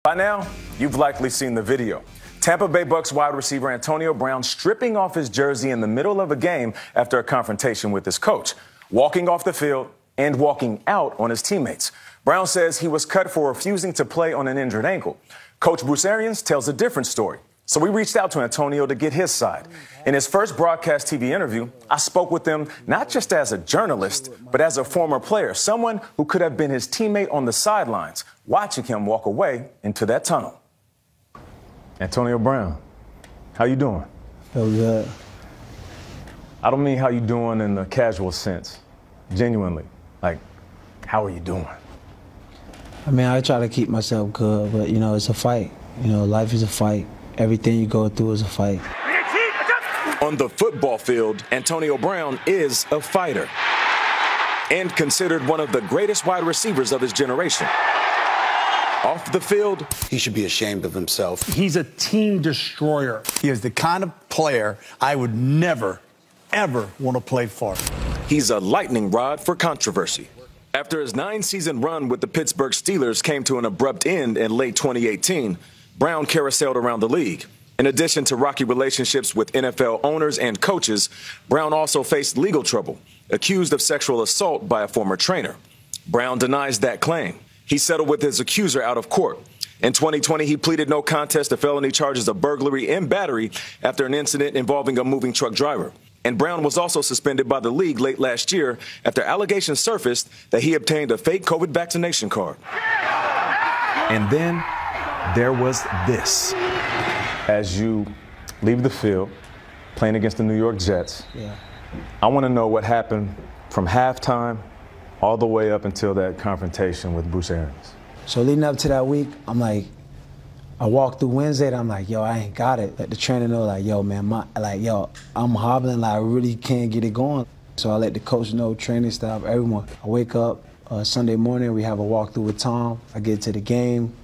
By now, you've likely seen the video. Tampa Bay Bucks wide receiver Antonio Brown stripping off his jersey in the middle of a game after a confrontation with his coach, walking off the field and walking out on his teammates. Brown says he was cut for refusing to play on an injured ankle. Coach Bruce Arians tells a different story. So we reached out to Antonio to get his side. In his first broadcast TV interview, I spoke with him not just as a journalist, but as a former player, someone who could have been his teammate on the sidelines, watching him walk away into that tunnel. Antonio Brown, how you doing? Feel good. I don't mean how you doing in the casual sense. Genuinely, like, how are you doing? I mean, I try to keep myself good, but, it's a fight. Life is a fight. Everything you go through is a fight. On the football field, Antonio Brown is a fighter and considered one of the greatest wide receivers of his generation. Off the field, he should be ashamed of himself. He's a team destroyer. He is the kind of player I would never, ever want to play for. He's a lightning rod for controversy. After his 9-season run with the Pittsburgh Steelers came to an abrupt end in late 2018, Brown carouseled around the league. In addition to rocky relationships with NFL owners and coaches, Brown also faced legal trouble, accused of sexual assault by a former trainer. Brown denies that claim. He settled with his accuser out of court. In 2020, he pleaded no contest to felony charges of burglary and battery after an incident involving a moving truck driver. And Brown was also suspended by the league late last year after allegations surfaced that he obtained a fake COVID vaccination card. And then there was this. As you leave the field, playing against the New York Jets, I want to know what happened from halftime all the way up until that confrontation with Bruce Arians. So leading up to that week, I walked through Wednesday and I'm like, yo, I ain't got it. Let the trainer know, like, yo, man, I'm hobbling, like, I really can't get it going. So I let the coach know, training staff, everyone. I wake up Sunday morning, we have a walkthrough with Tom. I get to the game.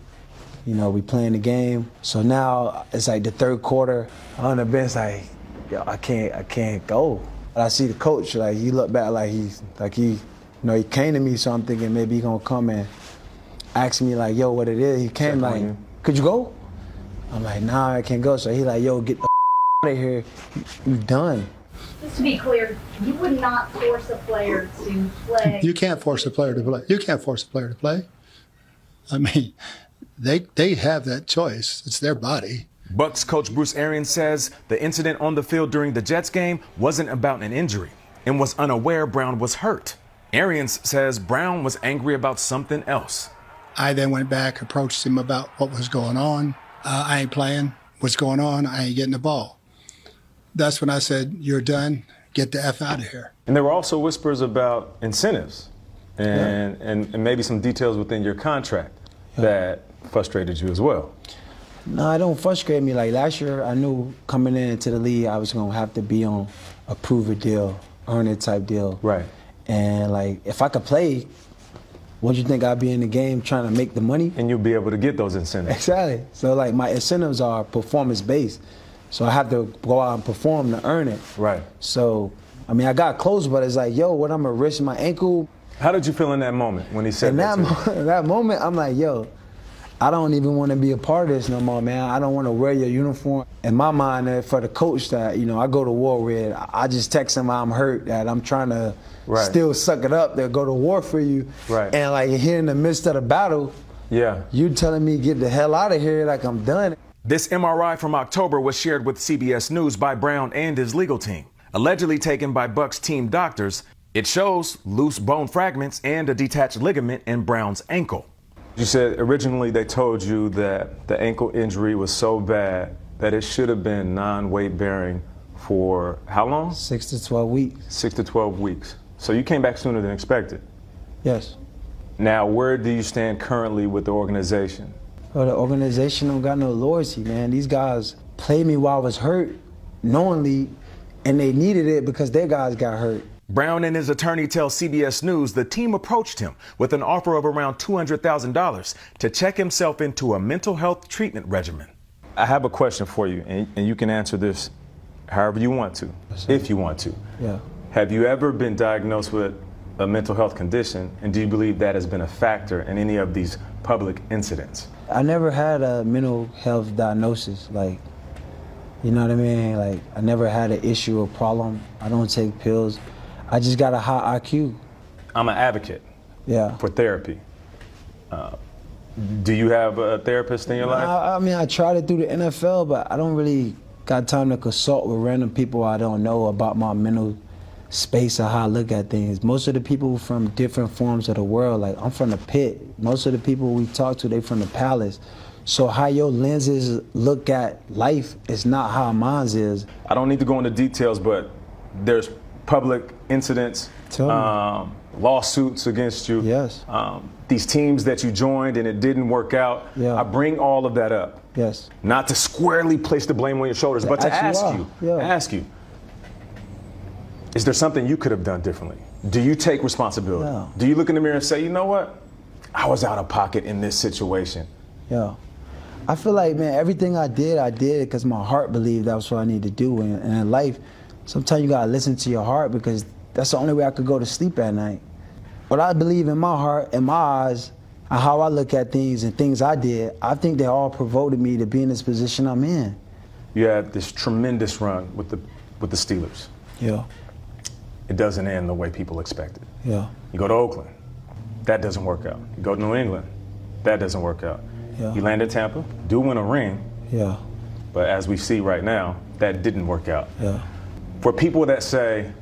We playing the game. So now it's like the third quarter. I'm on the bench, like, yo, I can't go. But I see the coach, like, he looked back like he came to me, so I'm thinking maybe he gonna come and ask me, like, yo, what it is. He came like, could you go? I'm like, nah, I can't go. So he like, yo, get the out of here. You done. Just to be clear, you would not force a player to play. You can't force a player to play. You can't force a player to play. I mean, they have that choice. It's their body. Bucks coach Bruce Arians says the incident on the field during the Jets game wasn't about an injury and was unaware Brown was hurt. Arians says Brown was angry about something else. I then went back, approached him about what was going on. I ain't playing. What's going on? I ain't getting the ball. That's when I said, you're done. Get the F out of here. And there were also whispers about incentives and maybe some details within your contract that frustrated you as well. No, it don't frustrate me. Like last year, I knew coming into the league, I was going to have to be on a prove it deal, earn it type deal. Right. And like, if I could play, what do you think I'd be in the game trying to make the money? And you'll be able to get those incentives. Exactly. So like my incentives are performance based. So I have to go out and perform to earn it. Right. So, I mean, I got close, but it's like, yo, what, I'm going to risk my ankle? How did you feel in that moment when he said that to you? In that moment, I'm like, yo, I don't even want to be a part of this no more, man. I don't want to wear your uniform. In my mind, for the coach that, I go to war with, I just text him I'm hurt, that I'm trying to still suck it up, to go to war for you. Right. And like here in the midst of the battle, you telling me get the hell out of here, like I'm done. This MRI from October was shared with CBS News by Brown and his legal team. Allegedly taken by Bucks team doctors, it shows loose bone fragments and a detached ligament in Brown's ankle. You said originally they told you that the ankle injury was so bad that it should have been non-weight bearing for how long? 6 to 12 weeks. 6 to 12 weeks. So you came back sooner than expected. Yes. Now, where do you stand currently with the organization? Well, the organization don't got no loyalty, man. These guys played me while I was hurt, knowingly, and they needed it because their guys got hurt. Brown and his attorney tell CBS News the team approached him with an offer of around $200,000 to check himself into a mental health treatment regimen. I have a question for you, and you can answer this however you want to, if you want to. Yeah. Have you ever been diagnosed with a mental health condition, and do you believe that has been a factor in any of these public incidents? I never had a mental health diagnosis. Like, you know what I mean? Like, I never had an issue or problem. I don't take pills. I just got a high IQ. I'm an advocate for therapy. Do you have a therapist in your life? I mean, I tried it through the NFL, but I don't really got time to consult with random people I don't know about my mental space or how I look at things. Most of the people from different forms of the world, like I'm from the pit. Most of the people we talk to, they from the palace. So how your lenses look at life is not how mine is. I don't need to go into details, but there's public incidents, lawsuits against you. Yes. These teams that you joined and it didn't work out. Yeah. I bring all of that up. Yes. Not to squarely place the blame on your shoulders, but to ask you, is there something you could have done differently? Do you take responsibility? No. Do you look in the mirror and say, you know what? I was out of pocket in this situation. Yeah. I feel like, man, everything I did because my heart believed that was what I needed to do. And in life, sometimes you got to listen to your heart because that's the only way I could go to sleep at night. What I believe in my heart, in my eyes, and how I look at things and things I did, I think they all provoked me to be in this position I'm in. You had this tremendous run with the Steelers. Yeah. It doesn't end the way people expected. Yeah. You go to Oakland, that doesn't work out. You go to New England, that doesn't work out. Yeah. You land in Tampa, do win a ring. Yeah. But as we see right now, that didn't work out. Yeah. For people that say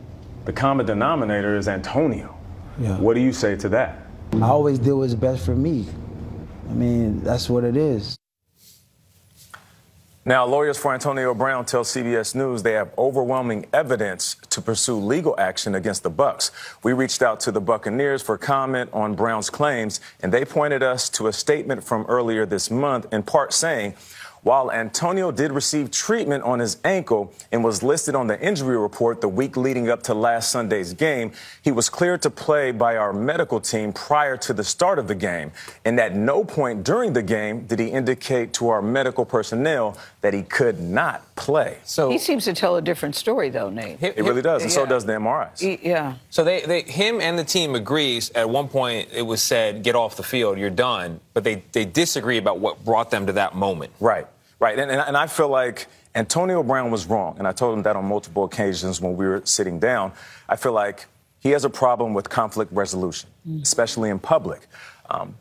the common denominator is Antonio, what do you say to that? I always did what's best for me. I mean, that's what it is. Now, lawyers for Antonio Brown tell CBS News they have overwhelming evidence to pursue legal action against the Bucs. We reached out to the Buccaneers for comment on Brown's claims, and they pointed us to a statement from earlier this month, in part saying, while Antonio did receive treatment on his ankle and was listed on the injury report the week leading up to last Sunday's game, he was cleared to play by our medical team prior to the start of the game. And at no point during the game did he indicate to our medical personnel that he could not play. So he seems to tell a different story, though, Nate. It really does, and so does the MRIs. Yeah. So him and the team agrees. At one point, it was said, "Get off the field, you're done." But they disagree about what brought them to that moment. Right. Right, and I feel like Antonio Brown was wrong, and I told him that on multiple occasions when we were sitting down. I feel like he has a problem with conflict resolution, especially in public.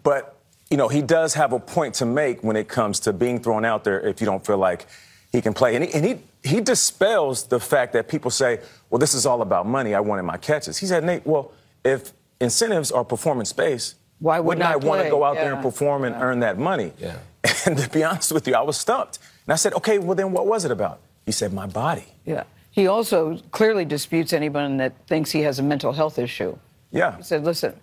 But, you know, he does have a point to make when it comes to being thrown out there if you don't feel like he can play. And he dispels the fact that people say, well, this is all about money. I wanted my catches. He said, Nate, well, if incentives are performance-based, why wouldn't I want to go out there and yeah. perform and earn that money? Yeah. And to be honest with you, I was stumped. And I said, okay, well, then what was it about? He said, my body. Yeah. He also clearly disputes anyone that thinks he has a mental health issue. Yeah. He said, listen,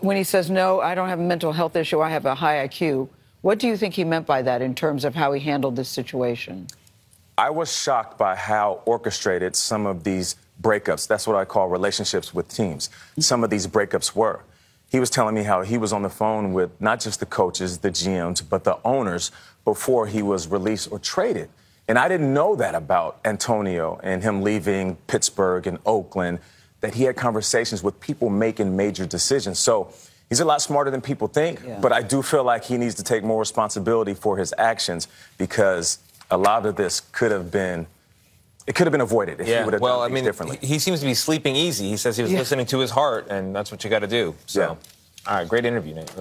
when he says, no, I don't have a mental health issue, I have a high IQ, what do you think he meant by that in terms of how he handled this situation? I was shocked by how orchestrated some of these breakups, that's what I call relationships with teams, some of these breakups were. He was telling me how he was on the phone with not just the coaches, the GMs, but the owners before he was released or traded. And I didn't know that about Antonio and him leaving Pittsburgh and Oakland, that he had conversations with people making major decisions. So he's a lot smarter than people think, but I do feel like he needs to take more responsibility for his actions because a lot of this could have been avoided if he would have done things differently. He seems to be sleeping easy. He says he was listening to his heart, and that's what you got to do. So, all right, great interview, Nate.